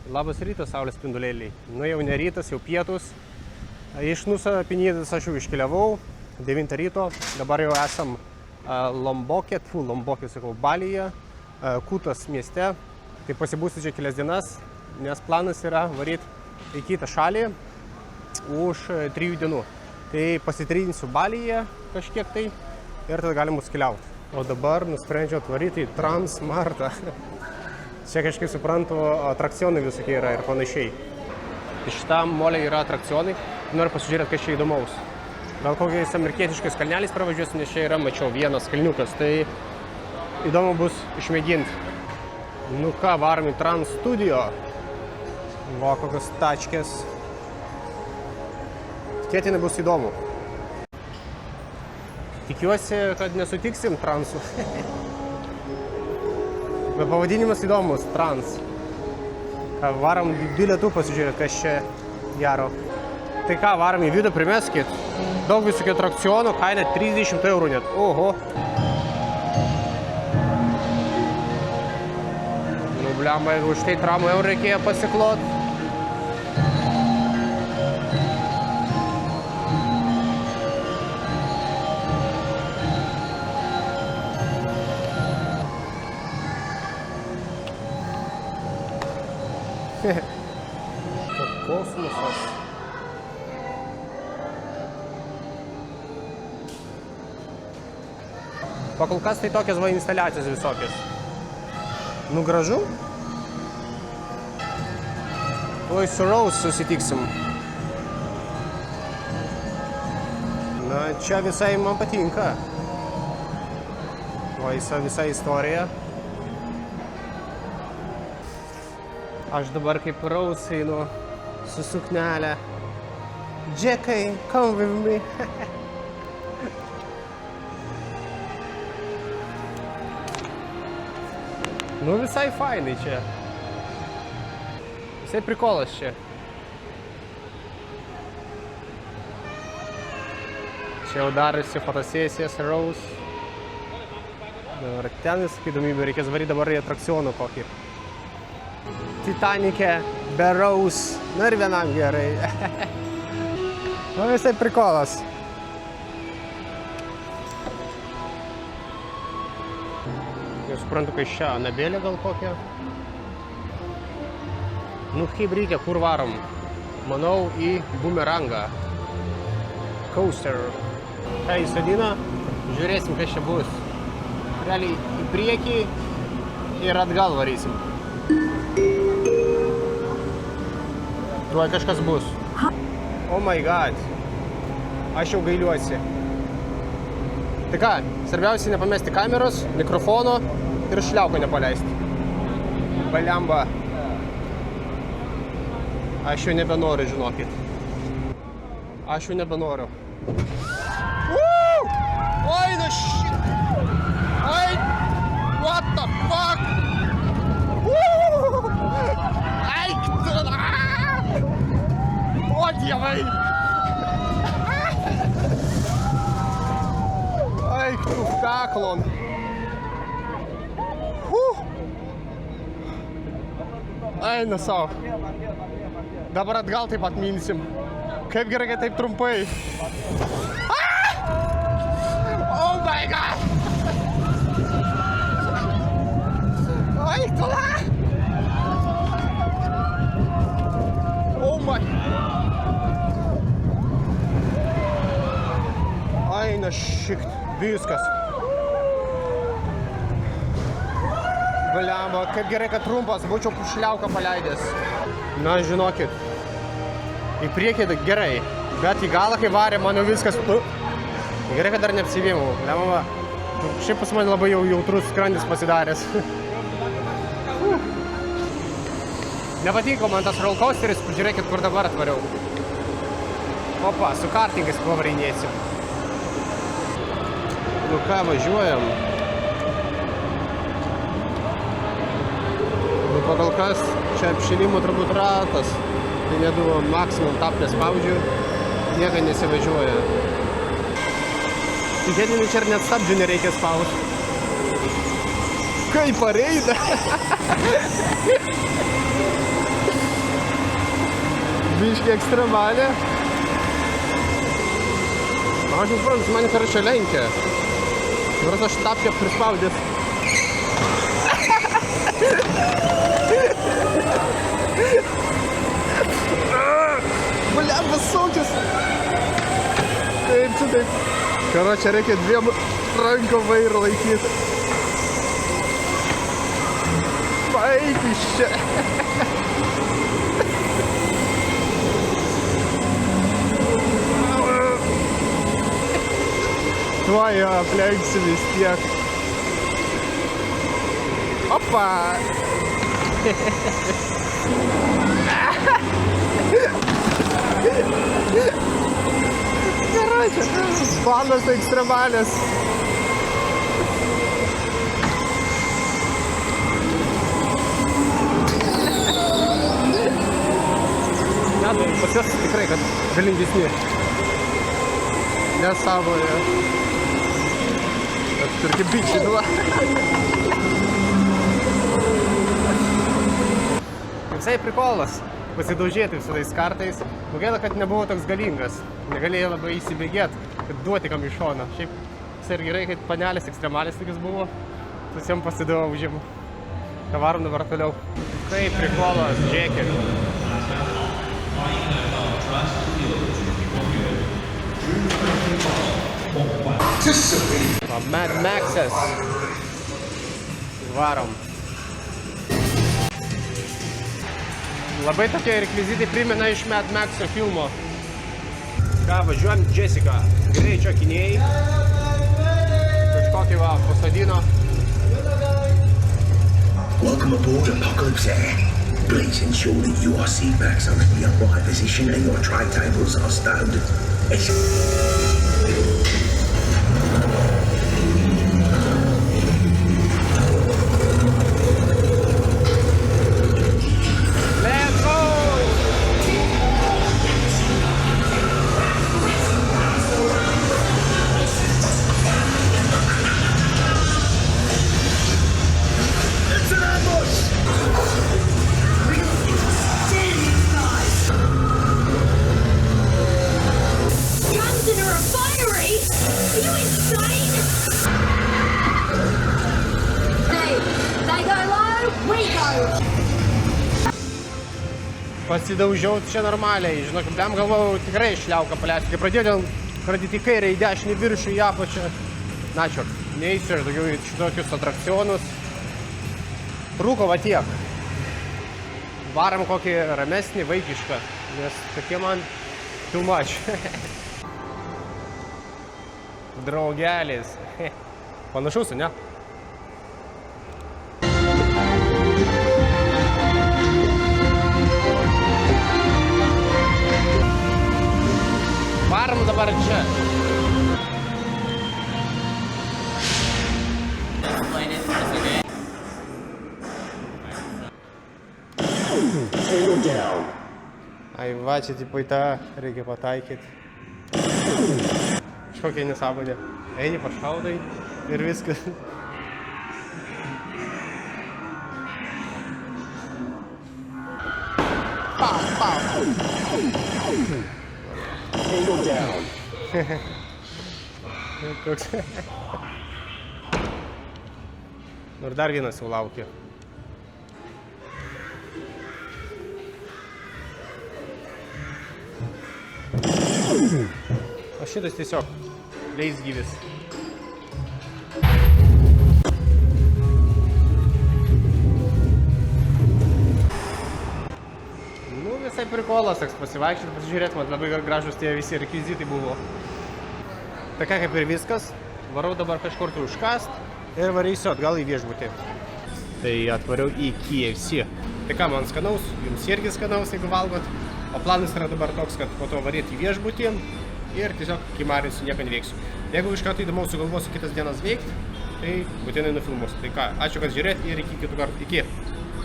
Labas rytas, saulės spindulėliai. Nu jau ne rytas, jau pietus. Iš Nusa Penėdas aš jau iškeliavau, 9 ryto. Dabar jau esam Lombokė, sakau, Balyje, Kutos mieste. Tai pasibūsiu čia kelias dienas, nes planas yra varyti į kitą šalį už 3 dienų. Tai pasitryninsiu Balyje kažkiek tai ir tada galim bus keliauti. O dabar nusprendžiau atvaryti į Transmartą. Čia kažkaip suprantu, atrakcionai visokie yra ir panašiai. Šitam molė yra atrakcionai. Noriu pasižiūrėti, kas čia įdomaus. Gal kokiais amerikietiškais kalneliais pravažiuosiu, nes čia yra, mačiau, vienas kalniukas. Tai įdomu bus išmėginti. Nu ką, varom į Trans Studio. Va, kokios tačkės. Tikėtinai bus įdomu. Tikiuosi, kad nesutiksim transų. Bet pavadinimas įdomus, Trans. Varom bilietų pasižiūrėti, kas čia gero. Tai ką, varom į vidų, primeskit. Daug visokių atrakcionų, kaina 30 eurų net. Oho. Nu, blemba, jeigu už tai tramų eurų reikėjo pasiklot. Kosmosas. Pakol kas tai tokios va instaliacijos visokios. Nu gražu. Oi, su Rose susitiksim. Na, čia visai man patinka. Va, visa istorija. Aš dabar kaip Rose einu su suknelė. Džekai, come with me. Nu visai fainai čia. Visai prikolas čia. Čia jau darosi fotosesijas Rose. Dabar ten visą įdomybę reikės varyti dabar į atrakcionų kokį. Titanic'e, be Rose, na ir vienam gerai. Nu visai prikolas. Jau suprantu, kai čia Anabelė gal kokia. Nu kaip reikia, kur varom? Manau į bumerangą. Coaster. Ką įsodina, žiūrėsim, kas čia bus. Realiai į priekį ir atgal varysim. Tuoj kažkas bus. Oh my god. Aš jau gailiuosi. Tai ką, svarbiausia nepamesti kameros, mikrofono ir šliauko nepaleisti. Baliamba. Aš jau nebenoriu, žinokit. Aš jau nebenoriu. Oi, no shit. Oi, what the fuck? Ai, o, dievai! Eik tu kaklon! Eina savo. Dabar atgal taip atminsim. Kaip gerai, kad taip trumpai. Oh my god! Eik tu la! Oh my! Eina šikt, viskas. Baliamba, kaip gerai, kad trumpas, būčiau šliauką paleidęs. Na, žinokit, į priekį gerai, bet į galą, kai varė, man jau viskas... Gerai, kad dar neapsivėmau. Baliamba, šiaip pas man labai jau jautrus skrandis pasidaręs. Nepatiko man tas rollcoasteris, žiūrėkit, kur dabar atvariau. Opa, su kartingais pavarinėsim. Nu ką, važiuojam. Nu pagal kas, čia apšilimo turbūt ratas. Tai neduvo maksimum tap nespaudžiu, nieka nesivažiuoja. Tikėtinai čia ir net stabdžių nereikia spausti. Kaip pareida! Biški ekstremalė. Aš nesuprantu, mane karai lenkia. Nors aš tapkę prispaudęs. Blemba sunkius. Kaip čia taip. Karo, čia reikia dviem ranko vairą laikyti. Baik iš čia. Tuo jo aplenksiu vis tiek. Opa! Gerai, planas ekstremalės. Ne, tai pas juos tikrai, kad galingesni. Nesąmonė. Turki bičiai duo. Visai prikolas pasidaužėti su tais kartais. Gaila, kad nebuvo toks galingas. Negalėjo labai įsibėgėti, kad duoti kam iš šono. Šiaip visai ir gerai, kad panelės ekstremalės tokius buvo. Visiem pasidaužėm. Ką varom dabar toliau. Kaip prikolas, žiūrėkit. Mad Maxas. Varom. Labai tokie rekvizitai primena iš Mad Maxo filmo. Ką, važiuojam Jessica. Greičio akiniai. Kažkokį va, pasodino. Welcome aboard Apocalypse Air. Please ensure that your seatbacks are in the upright position and your tray tables are stowed. Pasidaužiau čia normaliai, žinok, blem galvojau tikrai šliauką paleisti. Kai pradėjau kradyti į kairę, į dešinį, viršų, į apačią. Na čia, neįsiu aš daugiau į šitokius atrakcionus. Trūko va tiek. Varam kokį ramesnį, vaikišką, nes tokie man too much. Draugelis. Panašus, ne? Varom dabar čia. Ai va, čia tipo į tą reikia pataikyti. Kažkokia nesąmonė. Eini, pašaudai ir viskas. Pau, pau. Angle down. Toks. Ir dar vienas jau laukia. O šitas tiesiog leisgyvis. Nu, visai prikolas, toks pasivaikščioti, pasižiūrėti, man labai gražus tie visi rekvizitai buvo. Tai ką, kaip ir viskas, varau dabar kažkur tai užkast ir varysiu atgal į viešbutį. Tai atvariau į KFC. Tai ką, man skanaus, jums irgi skanaus, jeigu valgot. O planas yra dabar toks, kad po to varėti į viešbutį ir tiesiog kimarinsiu, nieko neveiksiu. Jeigu iš karto įdomaus sugalvosiu kitas dienas veikti, tai būtinai nufilmuosiu. Tai ką, ačiū, kad žiūrėt ir iki kitų kartų. Iki!